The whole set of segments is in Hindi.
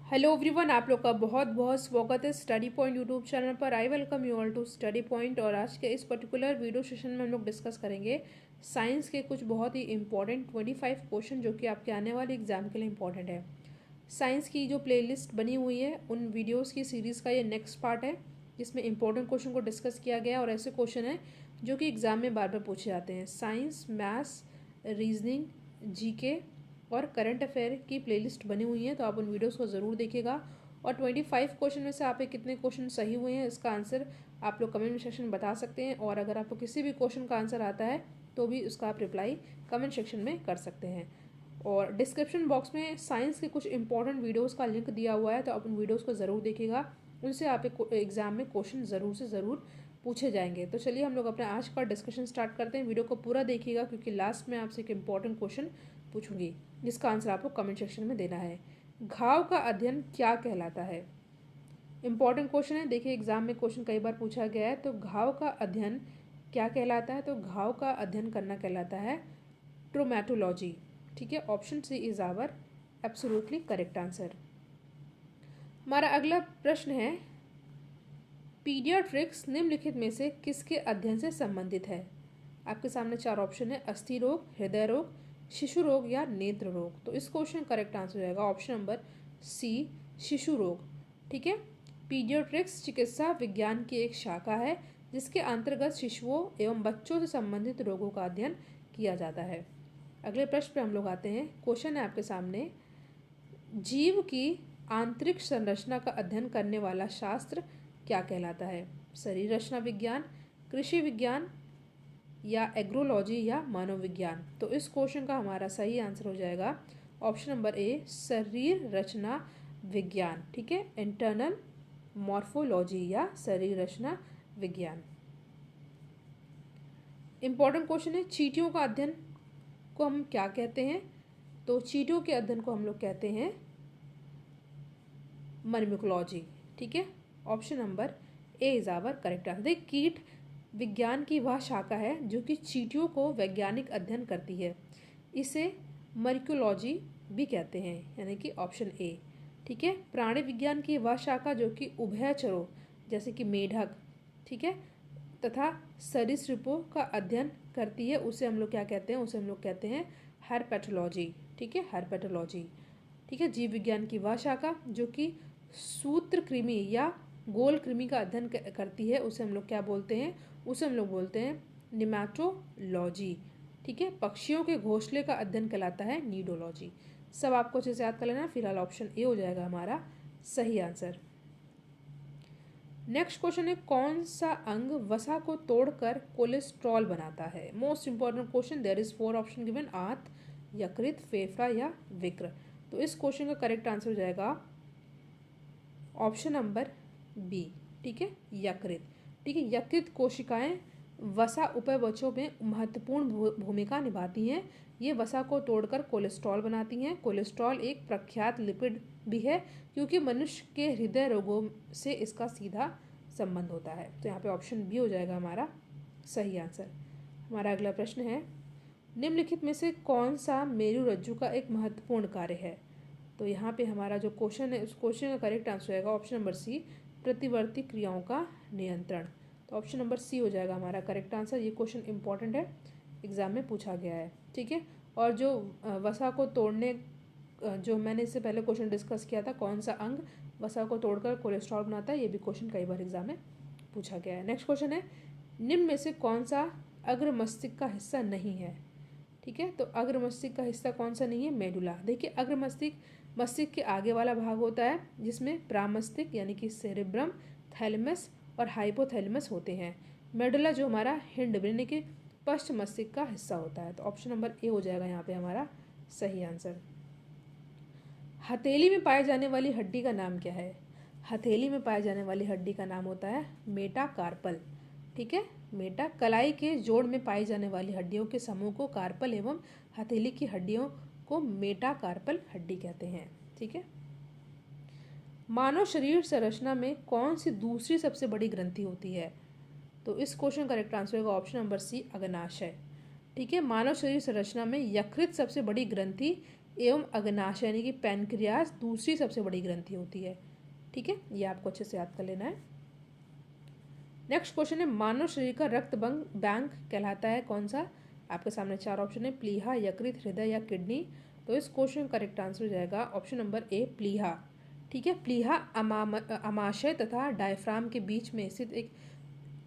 हेलो एवरीवन, आप लोग का बहुत बहुत स्वागत है स्टडी पॉइंट यूट्यूब चैनल पर। I welcome you all to study point. और आज के इस पर्टिकुलर वीडियो सेशन में हम लोग डिस्कस करेंगे साइंस के कुछ बहुत ही इंपॉर्टेंट 25 क्वेश्चन जो कि आपके आने वाले एग्जाम के लिए इंपॉर्टेंट है। साइंस की जो प्लेलिस्ट बनी हुई है उन वीडियोज़ की सीरीज़ का ये नेक्स्ट पार्ट है जिसमें इंपॉर्टेंट क्वेश्चन को डिस्कस किया गया है और ऐसे क्वेश्चन हैं जो कि एग्ज़ाम में बार बार पूछे जाते हैं। साइंस, मैथ्स, रीजनिंग, जीके और करंट अफेयर की प्लेलिस्ट बनी हुई है, तो आप उन वीडियोस को ज़रूर देखिएगा। और 25 क्वेश्चन में से आप कितने क्वेश्चन सही हुए हैं इसका आंसर आप लोग कमेंट सेक्शन में बता सकते हैं। और अगर आपको किसी भी क्वेश्चन का आंसर आता है तो भी उसका आप रिप्लाई कमेंट सेक्शन में कर सकते हैं। और डिस्क्रिप्शन बॉक्स में साइंस के कुछ इंपॉर्टेंट वीडियोज़ का लिंक दिया हुआ है, तो आप उन वीडियोज़ को ज़रूर देखिएगा। उनसे आप एग्ज़ाम में क्वेश्चन ज़रूर से ज़रूर पूछे जाएंगे। तो चलिए हम लोग अपने आज का डिस्कशन स्टार्ट करते हैं। वीडियो को पूरा देखिएगा क्योंकि लास्ट में आपसे एक इम्पॉर्टेंट क्वेश्चन पूछूंगी जिसका आंसर आपको कमेंट सेक्शन में देना है। घाव का अध्ययन क्या कहलाता है? इंपॉर्टेंट क्वेश्चन है, देखिए एग्जाम में क्वेश्चन कई बार पूछा गया है। तो घाव का अध्ययन क्या कहलाता है? तो घाव का अध्ययन करना कहलाता है ट्रोमेटोलॉजी। ठीक है, option C is our absolutely correct answer. हमारा अगला प्रश्न है, पीडियाट्रिक्स निम्नलिखित में से किसके अध्ययन से संबंधित है? आपके सामने चार ऑप्शन है, अस्थि रोग, हृदय रोग, शिशु रोग या नेत्र रोग। तो इस क्वेश्चन का करेक्ट आंसर हो जाएगा ऑप्शन नंबर सी, शिशु रोग। ठीक है, पीडियाट्रिक्स चिकित्सा विज्ञान की एक शाखा है जिसके अंतर्गत शिशुओं एवं बच्चों से संबंधित रोगों का अध्ययन किया जाता है। अगले प्रश्न पे हम लोग आते हैं। क्वेश्चन है आपके सामने, जीव की आंतरिक संरचना का अध्ययन करने वाला शास्त्र क्या कहलाता है? शरीर रचना विज्ञान, कृषि विज्ञान या एग्रोलॉजी या मनोविज्ञान। तो इस क्वेश्चन का हमारा सही आंसर हो जाएगा ऑप्शन नंबर ए, शरीर रचना विज्ञान। ठीक है, इंटरनल मॉर्फोलॉजी या शरीर रचना विज्ञान। इंपॉर्टेंट क्वेश्चन है, चींटियों का अध्ययन को हम क्या कहते हैं? तो चींटियों के अध्ययन को हम लोग कहते हैं मर्मिकोलॉजी। ठीक है, option number A is our correct answer. कीट विज्ञान की वह शाखा है जो कि चींटियों को वैज्ञानिक अध्ययन करती है, इसे मर्मिकोलॉजी भी कहते हैं, यानी कि ऑप्शन ए। ठीक है, प्राणी विज्ञान की वह शाखा जो कि उभयचरों जैसे कि मेढक, ठीक है, तथा सरीसृपों का अध्ययन करती है, उसे हम लोग क्या कहते हैं? उसे हम लोग कहते हैं हर्पेटोलॉजी। ठीक है, हर्पेटोलॉजी। ठीक है, जीव विज्ञान की वह शाखा जो कि सूत्र कृमि या गोल कृमि का अध्ययन करती है, उसे हम लोग क्या बोलते हैं? उसे हम लोग बोलते हैं निमेटोलॉजी। ठीक है, पक्षियों के घोंसले का अध्ययन कहलाता है नीडोलॉजी। सब आपको अच्छे से याद कर लेना। फिलहाल ऑप्शन ए हो जाएगा हमारा सही आंसर। नेक्स्ट क्वेश्चन है, कौन सा अंग वसा को तोड़कर कोलेस्ट्रॉल बनाता है? Most important question. There is 4 option given, आंत, यकृत, फेफड़ा या विक्र। तो इस क्वेश्चन का करेक्ट आंसर हो जाएगा ऑप्शन नंबर बी। ठीक है, यकृत। ठीक है, यकृत कोशिकाएं वसा उपापचयों में महत्वपूर्ण भूमिका निभाती हैं। ये वसा को तोड़कर कोलेस्ट्रॉल बनाती हैं। कोलेस्ट्रॉल एक प्रख्यात लिपिड भी है क्योंकि मनुष्य के हृदय रोगों से इसका सीधा संबंध होता है। तो यहाँ पे ऑप्शन बी हो जाएगा हमारा सही आंसर। हमारा अगला प्रश्न है, निम्नलिखित में से कौन सा मेरुरज्जु का एक महत्वपूर्ण कार्य है? तो यहाँ पे हमारा जो क्वेश्चन है उस क्वेश्चन का करेक्ट आंसर आएगा ऑप्शन नंबर सी, प्रतिवर्ती क्रियाओं का नियंत्रण। तो ऑप्शन नंबर सी हो जाएगा हमारा करेक्ट आंसर। ये क्वेश्चन इंपॉर्टेंट है, एग्जाम में पूछा गया है। ठीक है, और जो वसा को तोड़ने, जो मैंने इससे पहले क्वेश्चन डिस्कस किया था, कौन सा अंग वसा को तोड़कर कोलेस्ट्रॉल बनाता है, ये भी क्वेश्चन कई बार एग्जाम में पूछा गया है। नेक्स्ट क्वेश्चन है, निम्न में से कौन सा अग्र मस्तिष्क का हिस्सा नहीं है? ठीक है, तो अग्र मस्तिष्क का हिस्सा कौन सा नहीं है? मेडुला। देखिए, अग्र मस्तिष्क के आगे वाला भाग होता है जिसमें प्रामस्तिष्क यानी कि सेरेब्रम, थैलेमस और हाइपोथैलेमस होते हैं। मेडुला जो हमारा हिंड यानी कि पश्च मस्तिष्क का हिस्सा होता है। तो ऑप्शन नंबर ए हो जाएगा यहाँ पे हमारा सही आंसर। हथेली में पाए जाने वाली हड्डी का नाम क्या है? हथेली में पाए जाने वाली हड्डी का नाम होता है मेटाकार्पल। ठीक है, मेटा कलाई के जोड़ में पाई जाने वाली हड्डियों के समूह को कार्पल एवं हथेली की हड्डियों को मेटाकार्पल हड्डी कहते हैं। ठीक है, मानव शरीर संरचना में कौन सी दूसरी सबसे बड़ी ग्रंथि होती है? तो इस क्वेश्चन का करेक्ट आंसर होगा ऑप्शन नंबर सी, अग्नाशय। ठीक है, मानव शरीर संरचना में यकृत सबसे बड़ी ग्रंथि एवं अग्नाशय यानी कि पैनक्रियाज दूसरी सबसे बड़ी ग्रंथि होती है। ठीक है, ये आपको अच्छे से याद कर लेना है। नेक्स्ट क्वेश्चन है मानव शरीर का रक्त बैंक कहलाता है कौन सा? आपके सामने 4 ऑप्शन है, प्लीहा, यकृत, हृदय या किडनी। तो इस क्वेश्चन का करेक्ट आंसर हो जाएगा ऑप्शन नंबर ए, प्लीहा। ठीक है, प्लीहा अमाशय तथा डायफ्राम के बीच में स्थित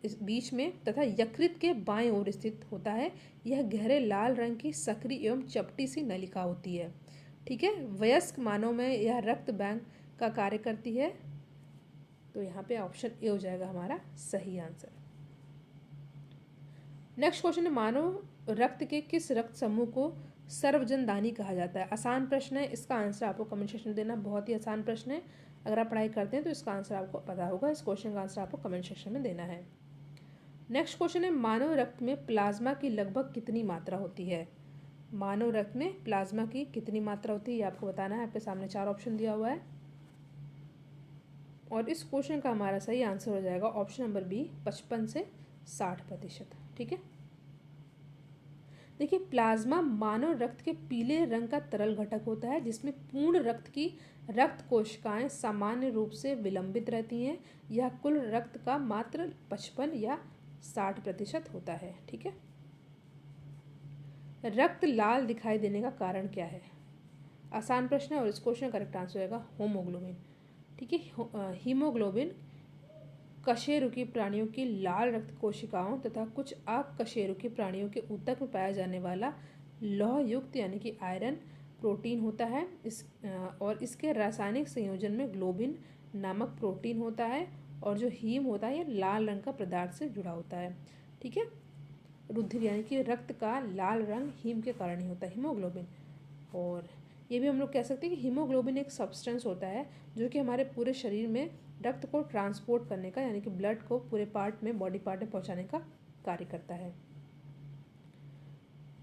इस बीच में तथा यकृत के बाएं ओर स्थित होता है। यह गहरे लाल रंग की सक्रिय एवं चपटी सी नलिका होती है। ठीक है, वयस्क मानव में यह रक्त बैंक का कार्य करती है। तो यहाँ पे ऑप्शन ए हो जाएगा हमारा सही आंसर। नेक्स्ट क्वेश्चन है मानव रक्त के किस रक्त समूह को सर्वजन दानी कहा जाता है? आसान प्रश्न है, इसका आंसर आपको कमेंट सेक्शन में देना। बहुत ही आसान प्रश्न है, अगर आप पढ़ाई करते हैं तो इसका आंसर आपको पता होगा। इस क्वेश्चन का आंसर आपको कमेंट सेक्शन में देना है। नेक्स्ट क्वेश्चन है मानव रक्त में प्लाज्मा की लगभग कितनी मात्रा होती है? मानव रक्त में प्लाज्मा की कितनी मात्रा होती है ये आपको बताना है। आपके सामने 4 ऑप्शन दिया हुआ है और इस क्वेश्चन का हमारा सही आंसर हो जाएगा ऑप्शन नंबर बी, 55 से 60%। ठीक है, देखिए प्लाज्मा मानव रक्त के पीले रंग का तरल घटक होता है जिसमें पूर्ण रक्त की रक्त कोशिकाएं सामान्य रूप से विलंबित रहती हैं। यह कुल रक्त का मात्र 55 या 60% होता है। ठीक है, रक्त लाल दिखाई देने का कारण क्या है? आसान प्रश्न है और इस क्वेश्चन का करेक्ट आंसर होगा होमोग्लोबिन। ठीक है, हीमोग्लोबिन कशेरुकी प्राणियों की लाल रक्त कोशिकाओं तथा कुछ अकशेरुकी प्राणियों के ऊतक में पाया जाने वाला लौह युक्त यानी कि आयरन प्रोटीन होता है। और इसके रासायनिक संयोजन में ग्लोबिन नामक प्रोटीन होता है और जो हीम होता है ये लाल रंग का पदार्थ से जुड़ा होता है। ठीक है, रुधिर यानी कि रक्त का लाल रंग हीम के कारण ही होता है, हीमोग्लोबिन। और ये भी हम लोग कह सकते हैं कि हीमोग्लोबिन एक सब्सटेंस होता है जो कि हमारे पूरे शरीर में रक्त को ट्रांसपोर्ट करने का यानी कि ब्लड को पूरे पार्ट में, बॉडी पार्ट में पहुंचाने का कार्य करता है।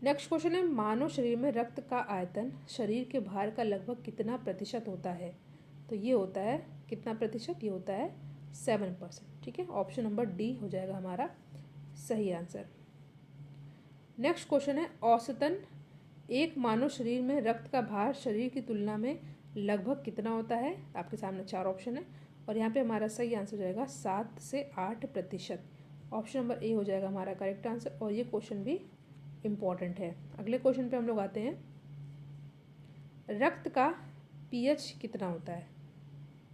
नेक्स्ट क्वेश्चन है मानव शरीर में रक्त का आयतन शरीर के भार का लगभग कितना प्रतिशत होता है? तो ये होता है कितना प्रतिशत? ये होता है 7%। ठीक है, ऑप्शन नंबर डी हो जाएगा हमारा सही आंसर। नेक्स्ट क्वेश्चन है औसतन एक मानव शरीर में रक्त का भार शरीर की तुलना में लगभग कितना होता है? आपके सामने 4 ऑप्शन है और यहाँ पे हमारा सही आंसर हो जाएगा 7 से 8%। ऑप्शन नंबर ए हो जाएगा हमारा करेक्ट आंसर और ये क्वेश्चन भी इम्पॉर्टेंट है। अगले क्वेश्चन पे हम लोग आते हैं, रक्त का पीएच कितना होता है?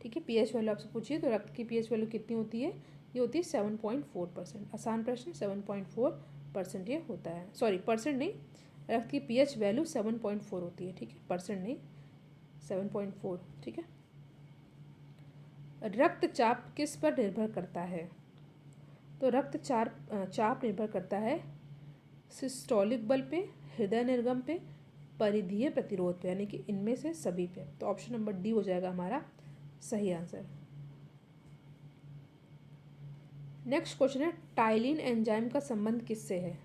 ठीक है, पीएच वैल्यू आपसे पूछिए तो रक्त की पीएच वैल्यू कितनी होती है? ये होती है 7.4%। आसान प्रश्न, 7.4% ये होता है। सॉरी, परसेंट नहीं, रक्त की पीएच वैल्यू 7.4 होती है। ठीक है, परसेंट नहीं, 7.4। ठीक है, रक्तचाप किस पर निर्भर करता है? तो चाप निर्भर करता है सिस्टोलिक बल पे, हृदय निर्गम पे, परिधीय प्रतिरोध पे, यानी कि इनमें से सभी पे। तो ऑप्शन नंबर डी हो जाएगा हमारा सही आंसर। नेक्स्ट क्वेश्चन है टाइलिन एंजाइम का संबंध किससे है?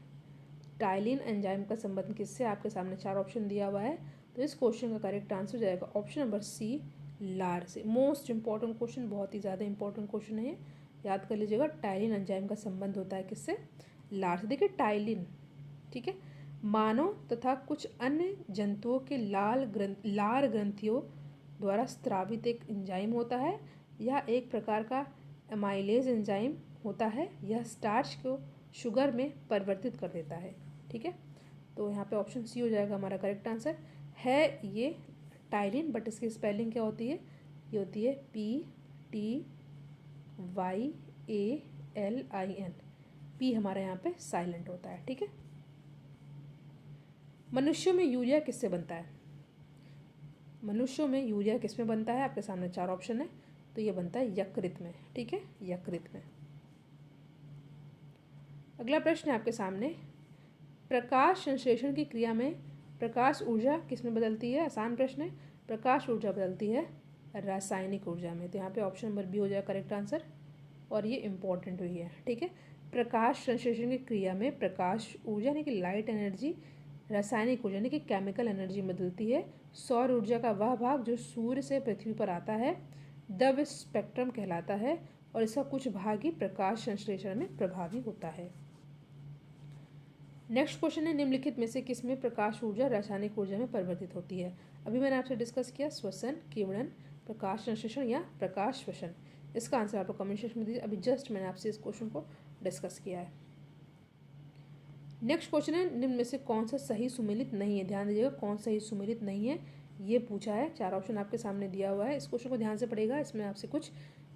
टाइलिन एंजाइम का संबंध किससे? आपके सामने 4 ऑप्शन दिया हुआ है तो इस क्वेश्चन का करेक्ट आंसर हो जाएगा ऑप्शन नंबर सी, लार से। मोस्ट इंपॉर्टेंट क्वेश्चन, बहुत ही ज़्यादा इंपॉर्टेंट क्वेश्चन है, याद कर लीजिएगा। टाइलिन एंजाइम का संबंध होता है किससे? लार से। देखिए टाइलिन, ठीक है, मानव तथा कुछ अन्य जंतुओं के लार ग्रंथियों द्वारा स्त्रावित एक एंजाइम होता है। यह एक प्रकार का एमाइलेज एंजाइम होता है। यह स्टार्च को शुगर में परिवर्तित कर देता है। ठीक है, तो यहाँ पे ऑप्शन सी हो जाएगा हमारा करेक्ट आंसर। है ये टाइलिन, बट इसकी स्पेलिंग क्या होती है? ये होती है PTYALIN। पी हमारा यहाँ पे साइलेंट होता है। ठीक है, मनुष्यों में यूरिया किससे बनता है? मनुष्यों में यूरिया किस में बनता है? आपके सामने 4 ऑप्शन है तो ये बनता है यकृत में। ठीक है, यकृत में। अगला प्रश्न है आपके सामने, प्रकाश संश्लेषण की क्रिया में प्रकाश ऊर्जा किस में बदलती है? आसान प्रश्न है, प्रकाश ऊर्जा बदलती है रासायनिक ऊर्जा में। तो यहाँ पे ऑप्शन नंबर बी हो जाएगा करेक्ट आंसर और ये इंपॉर्टेंट हुई है। ठीक है, प्रकाश संश्लेषण की क्रिया में प्रकाश ऊर्जा यानी कि लाइट एनर्जी रासायनिक ऊर्जा यानी कि केमिकल एनर्जी बदलती है। सौर ऊर्जा का वह भाग जो सूर्य से पृथ्वी पर आता है दव स्पेक्ट्रम कहलाता है और इसका कुछ भाग ही प्रकाश संश्लेषण में प्रभावी होता है। नेक्स्ट क्वेश्चन है, निम्नलिखित में से किसमें प्रकाश ऊर्जा रासायनिक ऊर्जा में परिवर्तित होती है। अभी मैंने आपसे डिस्कस किया श्वसन, किरणन, प्रकाश संश्लेषण या प्रकाश श्वसन। इसका आंसर आप लोग कमेंट सेक्शन में दीजिए। अभी जस्ट मैंने आपसे इस क्वेश्चन को डिस्कस किया है। नेक्स्ट क्वेश्चन है, निम्न में से कौन सा सही सुमेलित नहीं है। ध्यान दीजिएगा, कौन सही सुमेलित नहीं है ये पूछा है। 4 ऑप्शन आपके सामने दिया हुआ है। इस क्वेश्चन को ध्यान से पढ़ेगा, इसमें आपसे कुछ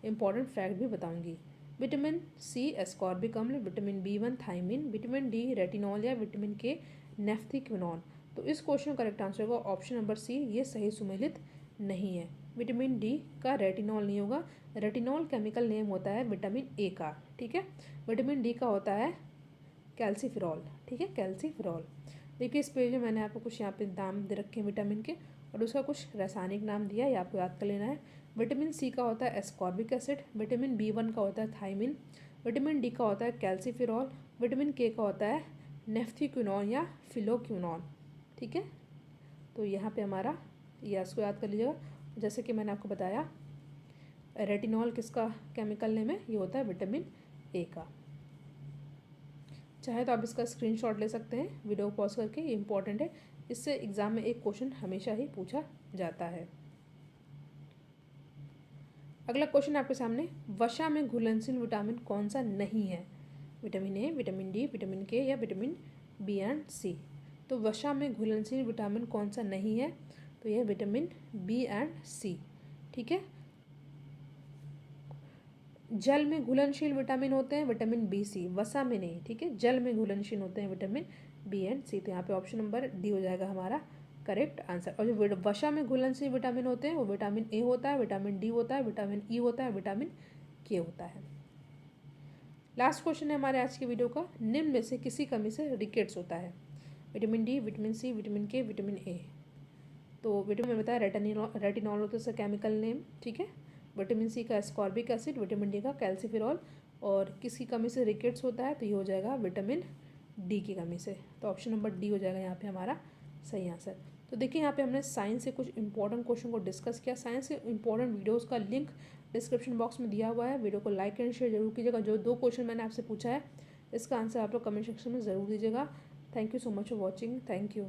इंपॉर्टेंट फैक्ट भी बताऊंगी। विटामिन सी एस्कॉर्बिक अम्ल, vitamin B1 thiamine, vitamin D retinol या विटामिन के नेफ्थिक्विनोन। तो इस क्वेश्चन का करेक्ट आंसर होगा ऑप्शन नंबर सी, ये सही सुमेलित नहीं है। विटामिन डी का रेटिनॉल नहीं होगा। रेटिनॉल केमिकल नेम होता है विटामिन ए का, ठीक है। विटामिन डी का होता है कैल्सीफिरॉल, ठीक है, कैल्सीफिरॉल। देखिए इस पेज में मैंने आपको कुछ यहाँ पे नाम दे रखे हैं विटामिन के, और उसका कुछ रासायनिक नाम दिया है, ये आपको याद कर लेना है। विटामिन सी का होता है एस्कॉर्बिक एसिड, विटामिन B1 का होता है थायमिन, विटामिन डी का होता है कैल्सीफिरॉल, विटामिन के का होता है नेफ्थिक्विनोन या फिलोक्विनोन, ठीक है। तो यहाँ पे हमारा ये इसको याद कर लीजिएगा। जैसे कि मैंने आपको बताया रेटिनॉल किसका केमिकल नेम है, ये होता है विटामिन ए का। चाहे तो आप इसका स्क्रीनशॉट ले सकते हैं वीडियो को पॉज करके, ये इंपॉर्टेंट है, इससे एग्जाम में एक क्वेश्चन हमेशा ही पूछा जाता है। अगला क्वेश्चन आपके सामने, वसा में घुलनशील विटामिन कौन सा नहीं है। Vitamin A, vitamin D, vitamin के या विटामिन बी एंड सी। तो वसा में घुलनशील विटामिन कौन सा नहीं है, तो यह विटामिन बी एंड सी, ठीक है। जल में घुलनशील विटामिन होते हैं विटामिन बी सी, वसा में नहीं, ठीक है। जल में घुलनशील होते हैं विटामिन बी एंड सी। तो यहाँ पे ऑप्शन नंबर डी हो जाएगा हमारा करेक्ट आंसर। और जो वसा में घुलनशील विटामिन होते हैं वो विटामिन ए होता है, विटामिन डी होता है, विटामिन ई होता है, विटामिन के होता है। लास्ट क्वेश्चन है हमारे आज की वीडियो का, निम्न में से किसी कमी से रिकेट्स होता है। Vitamin D, vitamin C, vitamin K, vitamin A. तो विटामिन में बताया रेटिनॉल होता है केमिकल नेम, ठीक है। विटामिन सी का एस्कॉर्बिक एसिड, विटामिन डी का कैल्सीफिरॉल, और किसकी कमी से रिकेट्स होता है, तो ये हो जाएगा विटामिन डी की कमी से। तो ऑप्शन नंबर डी हो जाएगा यहाँ पे हमारा सही आंसर। तो देखिए यहाँ पे हमने साइंस से कुछ इंपॉर्टेंट क्वेश्चन को डिस्कस किया। साइंस के इंपॉर्टेंट वीडियोस का लिंक डिस्क्रिप्शन बॉक्स में दिया हुआ है। वीडियो को लाइक एंड शेयर जरूर कीजिएगा। जो 2 क्वेश्चन मैंने आपसे पूछा है इसका आंसर आप लोग कमेंट सेक्शन में ज़रूर दीजिएगा। Thank you so much for watching. Thank you.